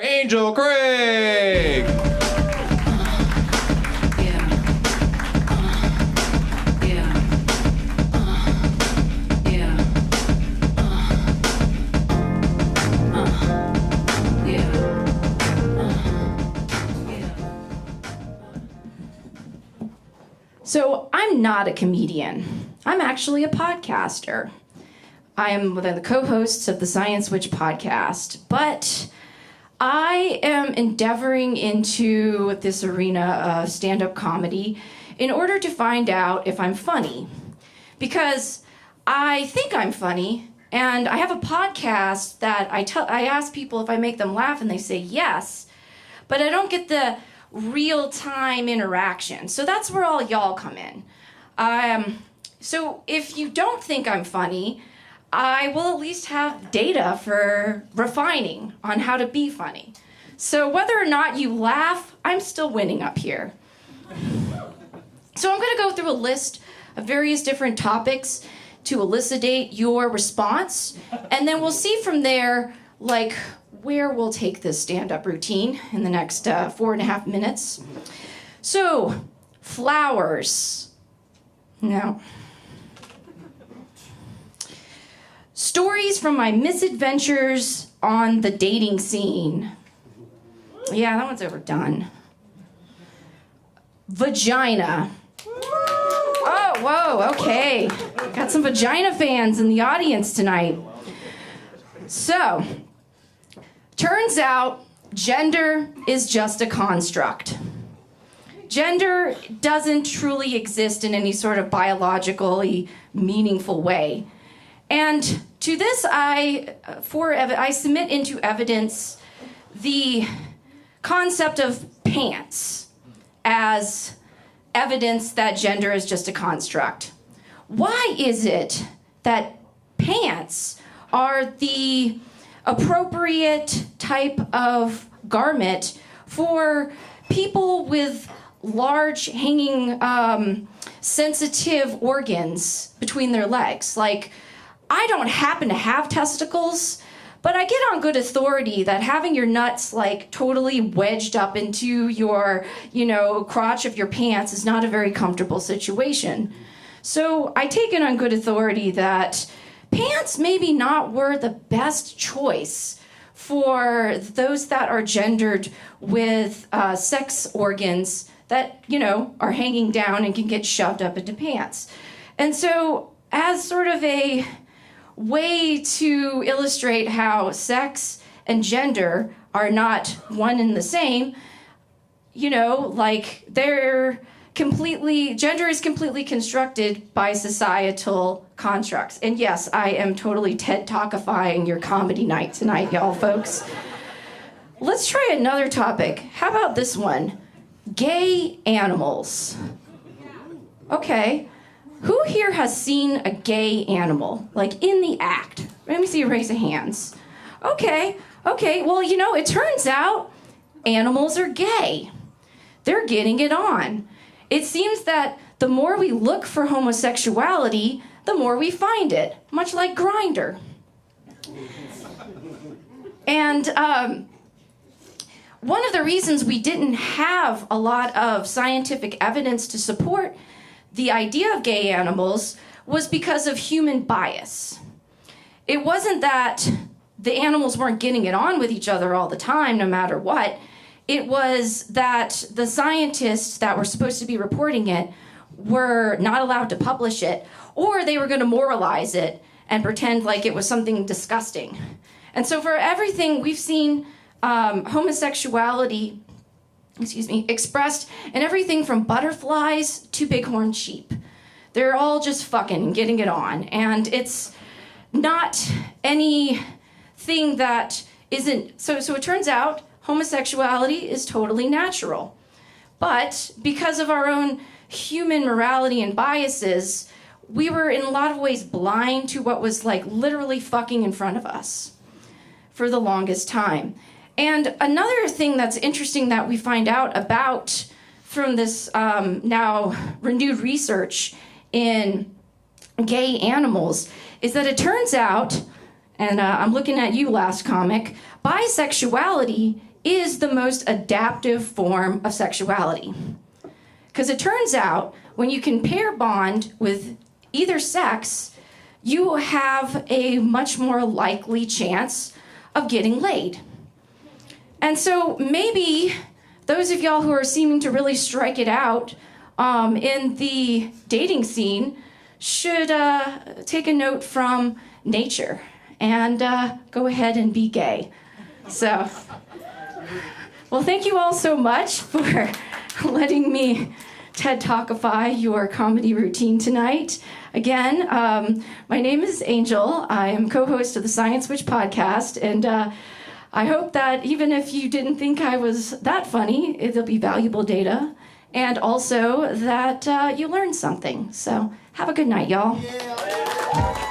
Angel Craig. So I'm not a comedian. I'm actually a podcaster. I am one of the co-hosts of the Science Witch podcast, but I am endeavoring into this arena of stand-up comedy in order to find out if I'm funny. Because I think I'm funny, and I have a podcast that I ask people if I make them laugh, and they say yes, but I don't get the real-time interaction. So that's where all y'all come in. So if you don't think I'm funny, I will at least have data for refining on how to be funny. So whether or not you laugh, I'm still winning up here. So I'm going to go through a list of various different topics to elucidate your response, and then we'll see from there, like, where we'll take this stand-up routine in the next 4.5 minutes. So, flowers. No. Stories from my misadventures on the dating scene. Yeah, that one's overdone. Vagina. Oh, whoa, okay. Got some vagina fans in the audience tonight. So, turns out gender is just a construct. Gender doesn't truly exist in any sort of biologically meaningful way. And to this, I submit into evidence the concept of pants as evidence that gender is just a construct. Why is it that pants are the appropriate type of garment for people with large hanging sensitive organs between their legs? Like, I don't happen to have testicles, but I get on good authority that having your nuts like totally wedged up into your, crotch of your pants is not a very comfortable situation. So I take it on good authority that pants maybe not were the best choice for those that are gendered with sex organs that, are hanging down and can get shoved up into pants. And so as sort of a way to illustrate how sex and gender are not one and the same, gender is completely constructed by societal constructs. And yes, I am totally TED Talkifying your comedy night tonight, y'all folks. Let's try another topic. How about this one? Gay animals. Okay. Who here has seen a gay animal, like in the act? Let me see you raise your hands. Okay. Well, it turns out animals are gay. They're getting it on. It seems that the more we look for homosexuality, the more we find it, much like Grindr. And one of the reasons we didn't have a lot of scientific evidence to support the idea of gay animals was because of human bias. It wasn't that the animals weren't getting it on with each other all the time, no matter what. It was that the scientists that were supposed to be reporting it were not allowed to publish it, or they were going to moralize it and pretend like it was something disgusting. And so for everything, we've seen homosexuality expressed in everything from butterflies to bighorn sheep. They're all just fucking and getting it on. And it's not anything that isn't... So it turns out homosexuality is totally natural. But because of our own human morality and biases, we were in a lot of ways blind to what was like literally fucking in front of us for the longest time. And another thing that's interesting that we find out about from this now renewed research in gay animals is that it turns out, and I'm looking at you, last comic, bisexuality is the most adaptive form of sexuality. Because it turns out when you can pair bond with either sex, you have a much more likely chance of getting laid. And so maybe those of y'all who are seeming to really strike it out in the dating scene should take a note from nature and go ahead and be gay. So, well, thank you all so much for letting me TED Talkify your comedy routine tonight. Again, my name is Anjel. I am co-host of the Science Witch podcast, and I hope that even if you didn't think I was that funny, it'll be valuable data, and also that you learned something. So have a good night, y'all. Yeah.